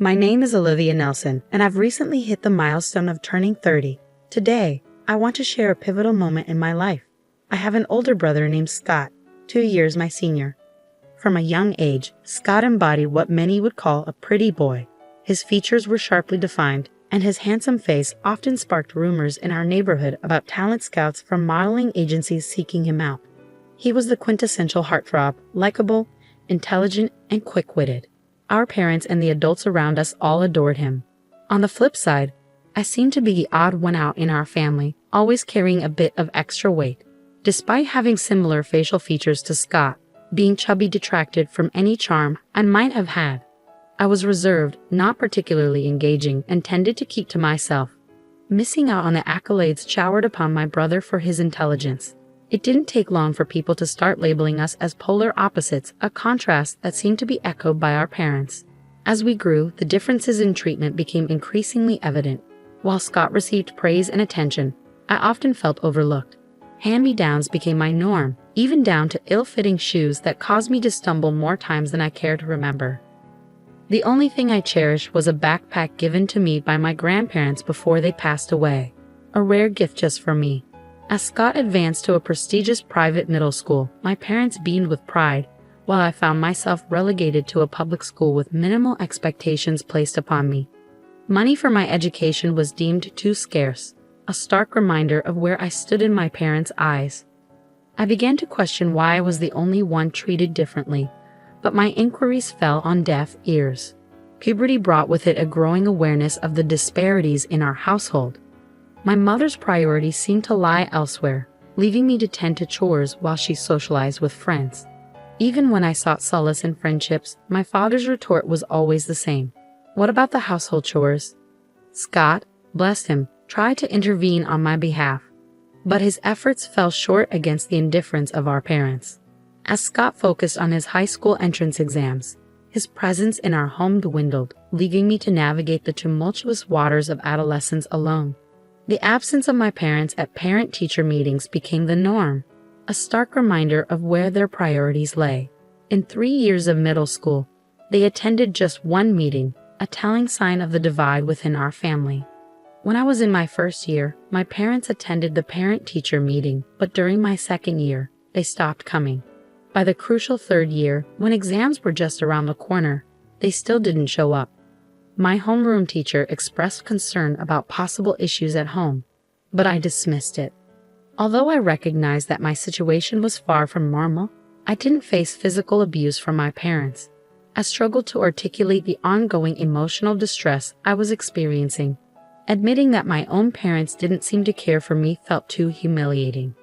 My name is Olivia Nelson, and I've recently hit the milestone of turning 30. Today, I want to share a pivotal moment in my life. I have an older brother named Scott, 2 years my senior. From a young age, Scott embodied what many would call a pretty boy. His features were sharply defined, and his handsome face often sparked rumors in our neighborhood about talent scouts from modeling agencies seeking him out. He was the quintessential heartthrob, likable, intelligent, and quick-witted. Our parents and the adults around us all adored him. On the flip side, I seemed to be the odd one out in our family, always carrying a bit of extra weight. Despite having similar facial features to Scott, being chubby detracted from any charm I might have had. I was reserved, not particularly engaging, and tended to keep to myself, missing out on the accolades showered upon my brother for his intelligence. It didn't take long for people to start labeling us as polar opposites, a contrast that seemed to be echoed by our parents. As we grew, the differences in treatment became increasingly evident. While Scott received praise and attention, I often felt overlooked. Hand-me-downs became my norm, even down to ill-fitting shoes that caused me to stumble more times than I care to remember. The only thing I cherished was a backpack given to me by my grandparents before they passed away, a rare gift just for me. As Scott advanced to a prestigious private middle school, my parents beamed with pride, while I found myself relegated to a public school with minimal expectations placed upon me. Money for my education was deemed too scarce, a stark reminder of where I stood in my parents' eyes. I began to question why I was the only one treated differently, but my inquiries fell on deaf ears. Puberty brought with it a growing awareness of the disparities in our household. My mother's priorities seemed to lie elsewhere, leaving me to tend to chores while she socialized with friends. Even when I sought solace in friendships, my father's retort was always the same. What about the household chores? Scott, bless him, tried to intervene on my behalf, but his efforts fell short against the indifference of our parents. As Scott focused on his high school entrance exams, his presence in our home dwindled, leaving me to navigate the tumultuous waters of adolescence alone. The absence of my parents at parent-teacher meetings became the norm, a stark reminder of where their priorities lay. In 3 years of middle school, they attended just one meeting, a telling sign of the divide within our family. When I was in my first year, my parents attended the parent-teacher meeting, but during my second year, they stopped coming. By the crucial third year, when exams were just around the corner, they still didn't show up. My homeroom teacher expressed concern about possible issues at home, but I dismissed it. Although I recognized that my situation was far from normal, I didn't face physical abuse from my parents. I struggled to articulate the ongoing emotional distress I was experiencing. Admitting that my own parents didn't seem to care for me felt too humiliating.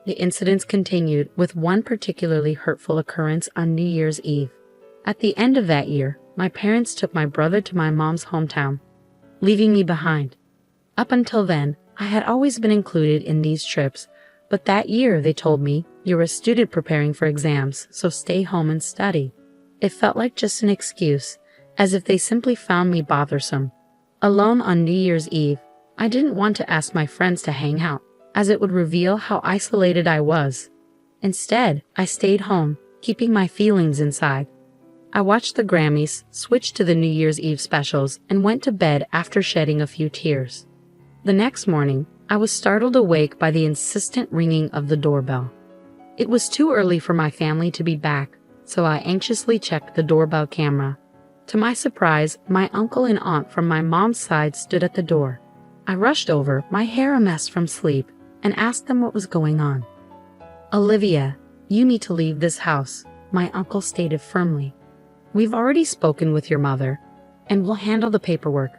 The incidents continued, with one particularly hurtful occurrence on New Year's Eve. At the end of that year, my parents took my brother to my mom's hometown, leaving me behind. Up until then, I had always been included in these trips, but that year they told me, "You're a student preparing for exams, so stay home and study." It felt like just an excuse, as if they simply found me bothersome. Alone on New Year's Eve, I didn't want to ask my friends to hang out, as it would reveal how isolated I was. Instead, I stayed home, keeping my feelings inside. I watched the Grammys, switched to the New Year's Eve specials, and went to bed after shedding a few tears. The next morning, I was startled awake by the insistent ringing of the doorbell. It was too early for my family to be back, so I anxiously checked the doorbell camera. To my surprise, my uncle and aunt from my mom's side stood at the door. I rushed over, my hair a mess from sleep, and asked them what was going on. "Olivia, you need to leave this house," my uncle stated firmly. "We've already spoken with your mother, and we'll handle the paperwork.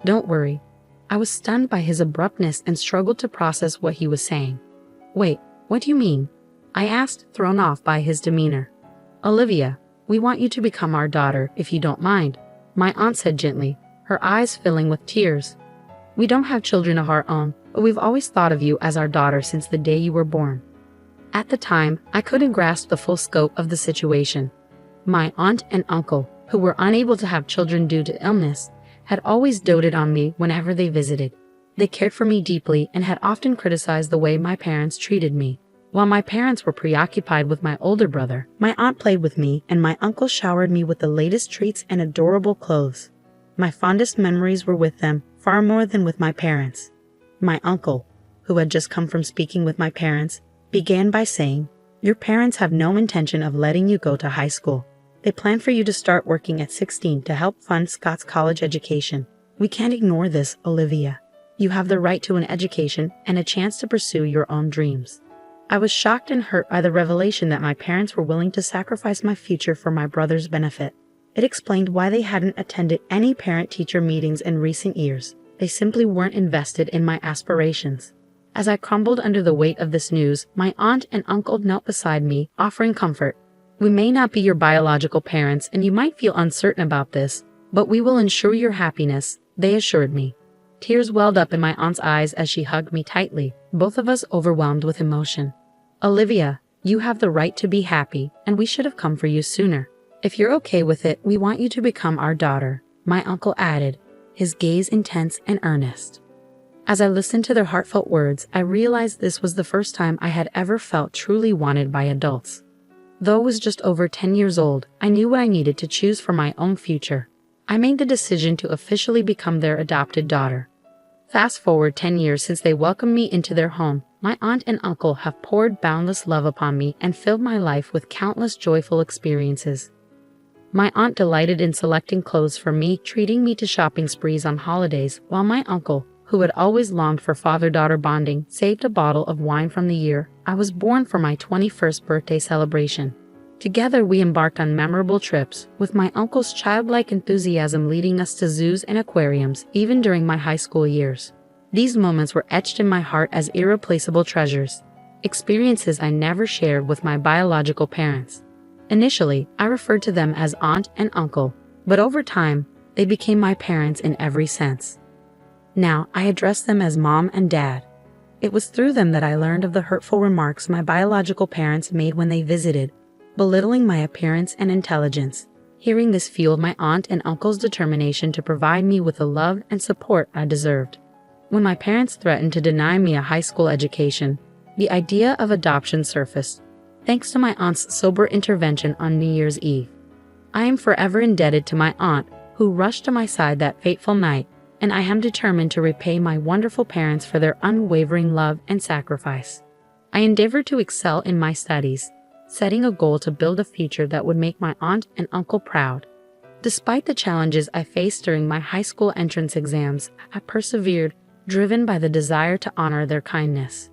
Don't worry." I was stunned by his abruptness and struggled to process what he was saying. "Wait, what do you mean?" I asked, thrown off by his demeanor. "Olivia, we want you to become our daughter, if you don't mind," my aunt said gently, her eyes filling with tears. "We don't have children of our own, but we've always thought of you as our daughter since the day you were born." At the time, I couldn't grasp the full scope of the situation. My aunt and uncle, who were unable to have children due to illness, had always doted on me whenever they visited. They cared for me deeply and had often criticized the way my parents treated me. While my parents were preoccupied with my older brother, my aunt played with me and my uncle showered me with the latest treats and adorable clothes. My fondest memories were with them, far more than with my parents. My uncle, who had just come from speaking with my parents, began by saying, "Your parents have no intention of letting you go to high school. They plan for you to start working at 16 to help fund Scott's college education. We can't ignore this, Olivia. You have the right to an education and a chance to pursue your own dreams." I was shocked and hurt by the revelation that my parents were willing to sacrifice my future for my brother's benefit. It explained why they hadn't attended any parent-teacher meetings in recent years. They simply weren't invested in my aspirations. As I crumbled under the weight of this news, my aunt and uncle knelt beside me, offering comfort. "We may not be your biological parents, and you might feel uncertain about this, but we will ensure your happiness," they assured me. Tears welled up in my aunt's eyes as she hugged me tightly, both of us overwhelmed with emotion. "Olivia, you have the right to be happy, and we should have come for you sooner. If you're okay with it, we want you to become our daughter," my uncle added, his gaze intense and earnest. As I listened to their heartfelt words, I realized this was the first time I had ever felt truly wanted by adults. Though I was just over 10 years old, I knew what I needed to choose for my own future. I made the decision to officially become their adopted daughter. Fast forward 10 years since they welcomed me into their home, my aunt and uncle have poured boundless love upon me and filled my life with countless joyful experiences. My aunt delighted in selecting clothes for me, treating me to shopping sprees on holidays, while my uncle, who had always longed for father-daughter bonding, saved a bottle of wine from the year I was born for my 21st birthday celebration. Together we embarked on memorable trips, with my uncle's childlike enthusiasm leading us to zoos and aquariums, even during my high school years. These moments were etched in my heart as irreplaceable treasures, experiences I never shared with my biological parents. Initially, I referred to them as aunt and uncle, but over time, they became my parents in every sense. Now, I address them as mom and dad. It was through them that I learned of the hurtful remarks my biological parents made when they visited, belittling my appearance and intelligence. Hearing this fueled my aunt and uncle's determination to provide me with the love and support I deserved. When my parents threatened to deny me a high school education, the idea of adoption surfaced, thanks to my aunt's sober intervention on New Year's Eve. I am forever indebted to my aunt, who rushed to my side that fateful night, and I am determined to repay my wonderful parents for their unwavering love and sacrifice. I endeavored to excel in my studies, setting a goal to build a future that would make my aunt and uncle proud. Despite the challenges I faced during my high school entrance exams, I persevered, driven by the desire to honor their kindness.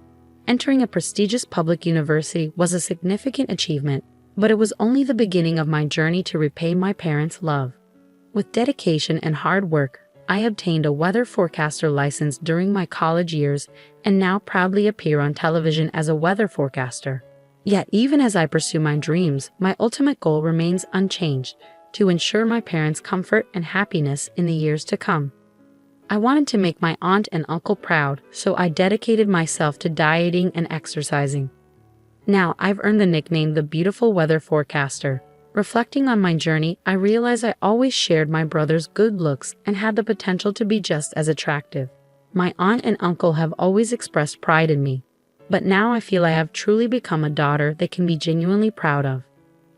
Entering a prestigious public university was a significant achievement, but it was only the beginning of my journey to repay my parents' love. With dedication and hard work, I obtained a weather forecaster license during my college years and now proudly appear on television as a weather forecaster. Yet even as I pursue my dreams, my ultimate goal remains unchanged: to ensure my parents' comfort and happiness in the years to come. I wanted to make my aunt and uncle proud, so I dedicated myself to dieting and exercising. Now I've earned the nickname the Beautiful Weather Forecaster. Reflecting on my journey, I realize I always shared my brother's good looks and had the potential to be just as attractive. My aunt and uncle have always expressed pride in me, but now I feel I have truly become a daughter they can be genuinely proud of.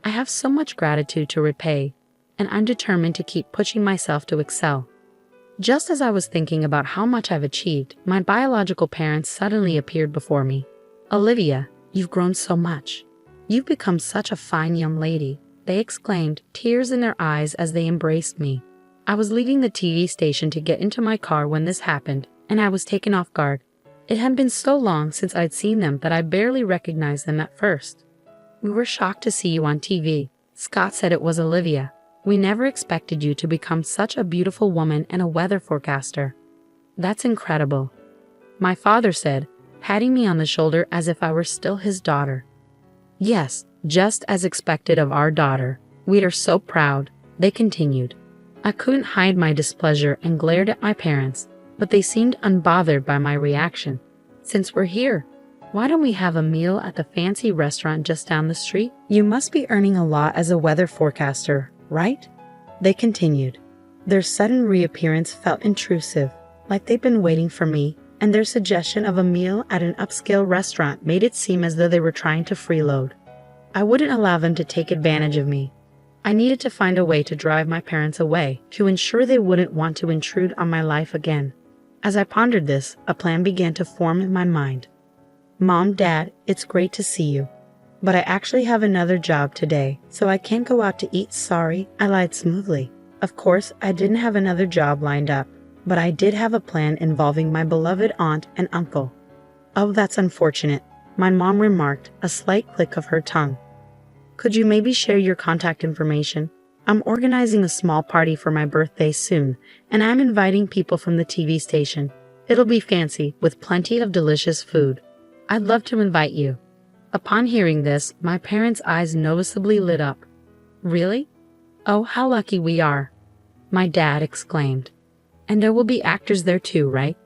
I have so much gratitude to repay, and I'm determined to keep pushing myself to excel. Just as I was thinking about how much I've achieved, my biological parents suddenly appeared before me. "Olivia, you've grown so much. You've become such a fine young lady," they exclaimed, tears in their eyes as they embraced me. I was leaving the TV station to get into my car when this happened, and I was taken off guard. It had been so long since I'd seen them that I barely recognized them at first. "We were shocked to see you on TV. Scott said it was Olivia. We never expected you to become such a beautiful woman and a weather forecaster." "That's incredible," my father said, patting me on the shoulder as if I were still his daughter. "Yes, just as expected of our daughter. We are so proud," they continued. I couldn't hide my displeasure and glared at my parents, but they seemed unbothered by my reaction. "Since we're here, why don't we have a meal at the fancy restaurant just down the street? You must be earning a lot as a weather forecaster, right?" they continued. Their sudden reappearance felt intrusive, like they'd been waiting for me, and their suggestion of a meal at an upscale restaurant made it seem as though they were trying to freeload. I wouldn't allow them to take advantage of me. I needed to find a way to drive my parents away, to ensure they wouldn't want to intrude on my life again. As I pondered this, a plan began to form in my mind. Mom, Dad, it's great to see you. But I actually have another job today, so I can't go out to eat. Sorry, I lied smoothly. Of course, I didn't have another job lined up, but I did have a plan involving my beloved aunt and uncle. Oh, that's unfortunate, my mom remarked, a slight click of her tongue. Could you maybe share your contact information? I'm organizing a small party for my birthday soon, and I'm inviting people from the TV station. It'll be fancy, with plenty of delicious food. I'd love to invite you. Upon hearing this, my parents' eyes noticeably lit up. Really? Oh, how lucky we are, my dad exclaimed. And there will be actors there too, right?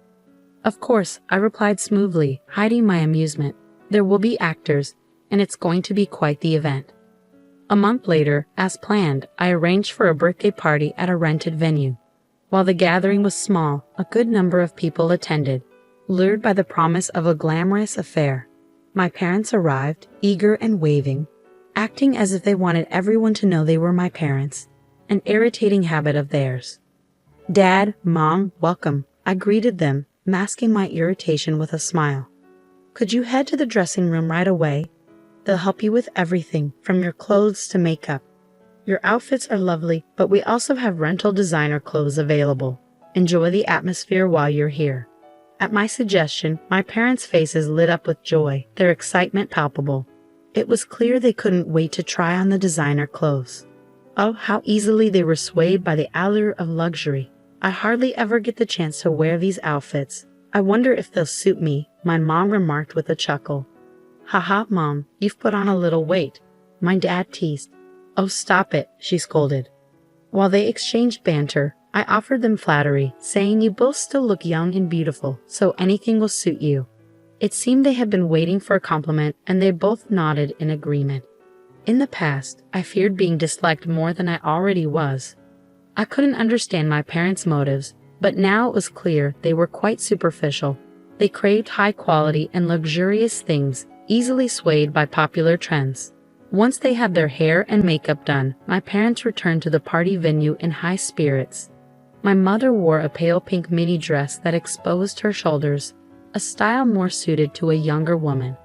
Of course, I replied smoothly, hiding my amusement. There will be actors, and it's going to be quite the event. A month later, as planned, I arranged for a birthday party at a rented venue. While the gathering was small, a good number of people attended, lured by the promise of a glamorous affair. My parents arrived, eager and waving, acting as if they wanted everyone to know they were my parents, an irritating habit of theirs. Dad, Mom, welcome, I greeted them, masking my irritation with a smile. Could you head to the dressing room right away? They'll help you with everything, from your clothes to makeup. Your outfits are lovely, but we also have rental designer clothes available. Enjoy the atmosphere while you're here. At my suggestion, my parents' faces lit up with joy, their excitement palpable. It was clear they couldn't wait to try on the designer clothes. Oh, how easily they were swayed by the allure of luxury. I hardly ever get the chance to wear these outfits. I wonder if they'll suit me, my mom remarked with a chuckle. Haha, Mom, you've put on a little weight, my dad teased. Oh, stop it, she scolded. While they exchanged banter, I offered them flattery, saying you both still look young and beautiful, so anything will suit you. It seemed they had been waiting for a compliment, and they both nodded in agreement. In the past, I feared being disliked more than I already was. I couldn't understand my parents' motives, but now it was clear they were quite superficial. They craved high quality and luxurious things, easily swayed by popular trends. Once they had their hair and makeup done, my parents returned to the party venue in high spirits. My mother wore a pale pink mini dress that exposed her shoulders, a style more suited to a younger woman.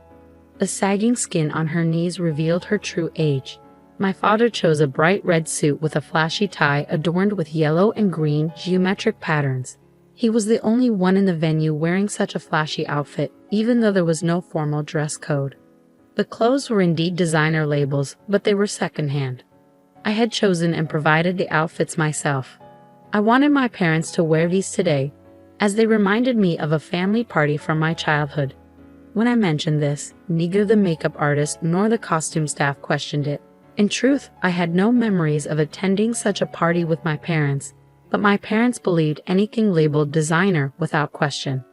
The sagging skin on her knees revealed her true age. My father chose a bright red suit with a flashy tie adorned with yellow and green geometric patterns. He was the only one in the venue wearing such a flashy outfit, even though there was no formal dress code. The clothes were indeed designer labels, but they were secondhand. I had chosen and provided the outfits myself. I wanted my parents to wear these today, as they reminded me of a family party from my childhood. When I mentioned this, neither the makeup artist nor the costume staff questioned it. In truth, I had no memories of attending such a party with my parents, but my parents believed anything labeled designer without question.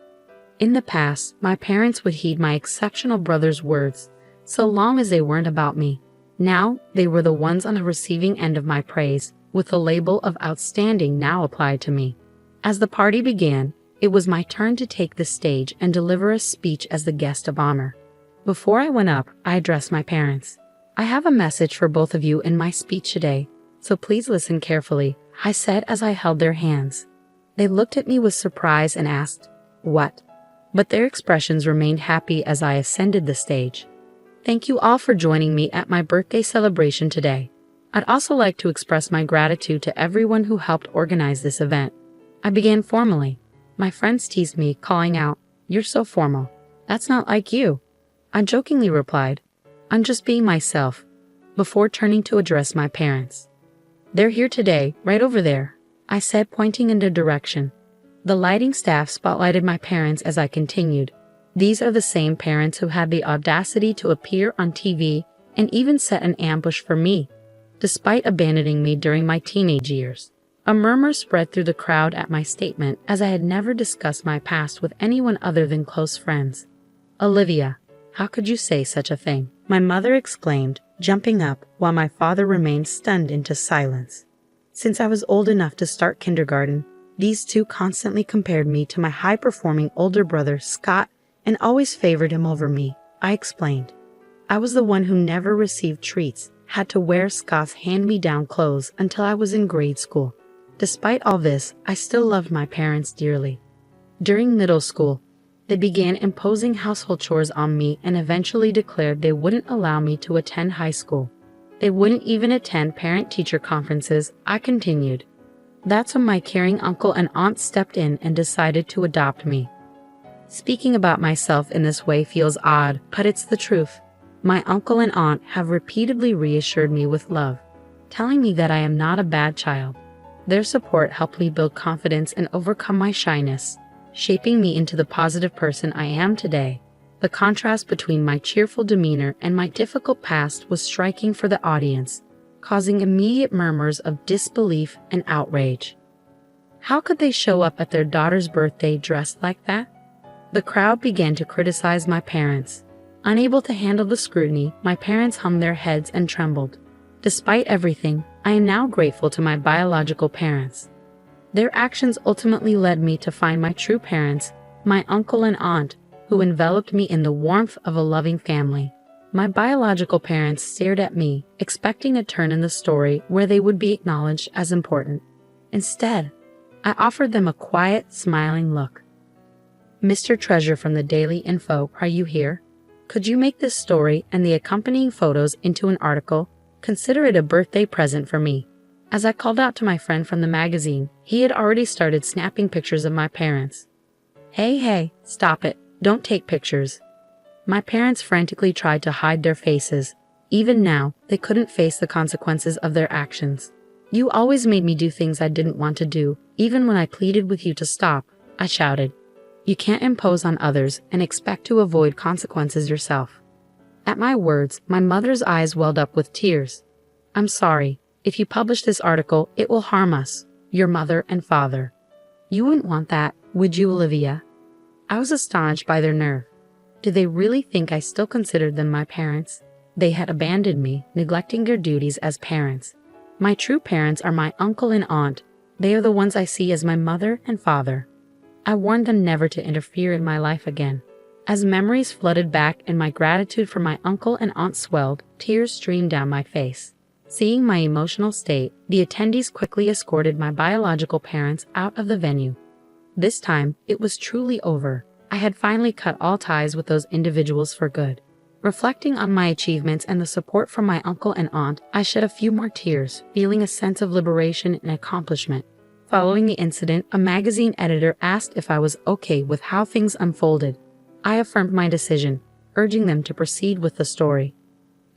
In the past, my parents would heed my exceptional brother's words, so long as they weren't about me. Now, they were the ones on the receiving end of my praise, with the label of outstanding now applied to me. As the party began, it was my turn to take the stage and deliver a speech as the guest of honor. Before I went up, I addressed my parents. I have a message for both of you in my speech today, so please listen carefully, I said as I held their hands. They looked at me with surprise and asked, "What?" But their expressions remained happy as I ascended the stage. Thank you all for joining me at my birthday celebration today. I'd also like to express my gratitude to everyone who helped organize this event. I began formally. My friends teased me, calling out, "You're so formal. That's not like you." I jokingly replied, "I'm just being myself," before turning to address my parents. "They're here today, right over there," I said, pointing in their direction. The lighting staff spotlighted my parents as I continued. These are the same parents who had the audacity to appear on TV and even set an ambush for me, despite abandoning me during my teenage years. A murmur spread through the crowd at my statement, as I had never discussed my past with anyone other than close friends. "Olivia, how could you say such a thing?" my mother exclaimed, jumping up, while my father remained stunned into silence. Since I was old enough to start kindergarten, these two constantly compared me to my high-performing older brother, Scott, and always favored him over me, I explained. I was the one who never received treats, had to wear Scott's hand-me-down clothes until I was in grade school. Despite all this, I still loved my parents dearly. During middle school, they began imposing household chores on me and eventually declared they wouldn't allow me to attend high school. They wouldn't even attend parent-teacher conferences. I continued. That's when my caring uncle and aunt stepped in and decided to adopt me. Speaking about myself in this way feels odd, but it's the truth. My uncle and aunt have repeatedly reassured me with love, telling me that I am not a bad child. Their support helped me build confidence and overcome my shyness, shaping me into the positive person I am today. The contrast between my cheerful demeanor and my difficult past was striking for the audience, causing immediate murmurs of disbelief and outrage. How could they show up at their daughter's birthday dressed like that? The crowd began to criticize my parents. Unable to handle the scrutiny, my parents hung their heads and trembled. Despite everything, I am now grateful to my biological parents. Their actions ultimately led me to find my true parents, my uncle and aunt, who enveloped me in the warmth of a loving family. My biological parents stared at me, expecting a turn in the story where they would be acknowledged as important. Instead, I offered them a quiet, smiling look. Mr. Treasure from the Daily Info, are you here? Could you make this story and the accompanying photos into an article? Consider it a birthday present for me. As I called out to my friend from the magazine, he had already started snapping pictures of my parents. Hey, stop it. Don't take pictures. My parents frantically tried to hide their faces. Even now, they couldn't face the consequences of their actions. You always made me do things I didn't want to do, even when I pleaded with you to stop, I shouted. You can't impose on others and expect to avoid consequences yourself. At my words, my mother's eyes welled up with tears. I'm sorry. If you publish this article, it will harm us, your mother and father. You wouldn't want that, would you, Olivia? I was astonished by their nerve. Did they really think I still considered them my parents? They had abandoned me, neglecting their duties as parents. My true parents are my uncle and aunt. They are the ones I see as my mother and father. I warned them never to interfere in my life again. As memories flooded back and my gratitude for my uncle and aunt swelled, tears streamed down my face. Seeing my emotional state, the attendees quickly escorted my biological parents out of the venue. This time, it was truly over. I had finally cut all ties with those individuals for good. Reflecting on my achievements and the support from my uncle and aunt, I shed a few more tears, feeling a sense of liberation and accomplishment. Following the incident, a magazine editor asked if I was okay with how things unfolded. I affirmed my decision, urging them to proceed with the story.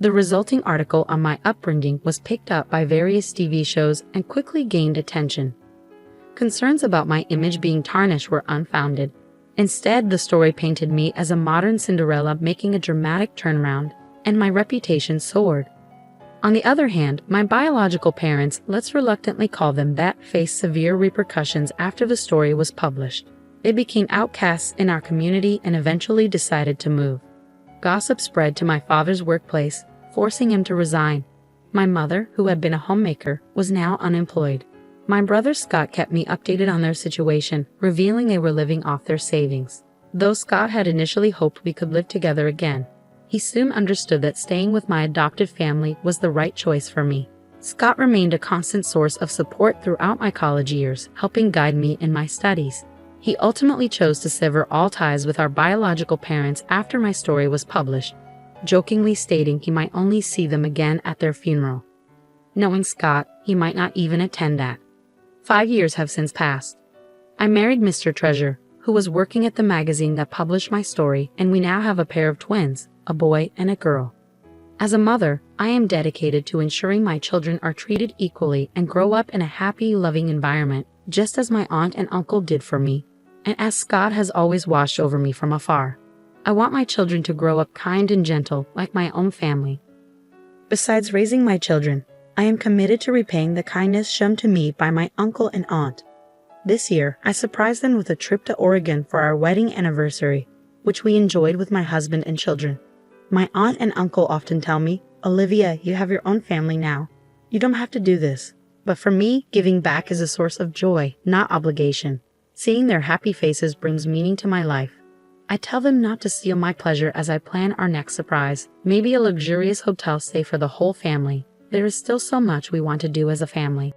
The resulting article on my upbringing was picked up by various TV shows and quickly gained attention. Concerns about my image being tarnished were unfounded. Instead, the story painted me as a modern Cinderella making a dramatic turnaround, and my reputation soared. On the other hand, my biological parents, let's reluctantly call them that, faced severe repercussions after the story was published. They became outcasts in our community and eventually decided to move. Gossip spread to my father's workplace, forcing him to resign. My mother, who had been a homemaker, was now unemployed. My brother Scott kept me updated on their situation, revealing they were living off their savings. Though Scott had initially hoped we could live together again, he soon understood that staying with my adopted family was the right choice for me. Scott remained a constant source of support throughout my college years, helping guide me in my studies. He ultimately chose to sever all ties with our biological parents after my story was published, jokingly stating he might only see them again at their funeral. Knowing Scott, he might not even attend that. 5 years have since passed. I married Mr. Treasure, who was working at the magazine that published my story, and we now have a pair of twins, a boy and a girl. As a mother, I am dedicated to ensuring my children are treated equally and grow up in a happy, loving environment, just as my aunt and uncle did for me, and as Scott has always watched over me from afar. I want my children to grow up kind and gentle, like my own family. Besides raising my children, I am committed to repaying the kindness shown to me by my uncle and aunt. This year, I surprised them with a trip to Oregon for our wedding anniversary, which we enjoyed with my husband and children. My aunt and uncle often tell me, Olivia, you have your own family now. You don't have to do this. But for me, giving back is a source of joy, not obligation. Seeing their happy faces brings meaning to my life. I tell them not to steal my pleasure as I plan our next surprise, maybe a luxurious hotel stay for the whole family. There is still so much we want to do as a family.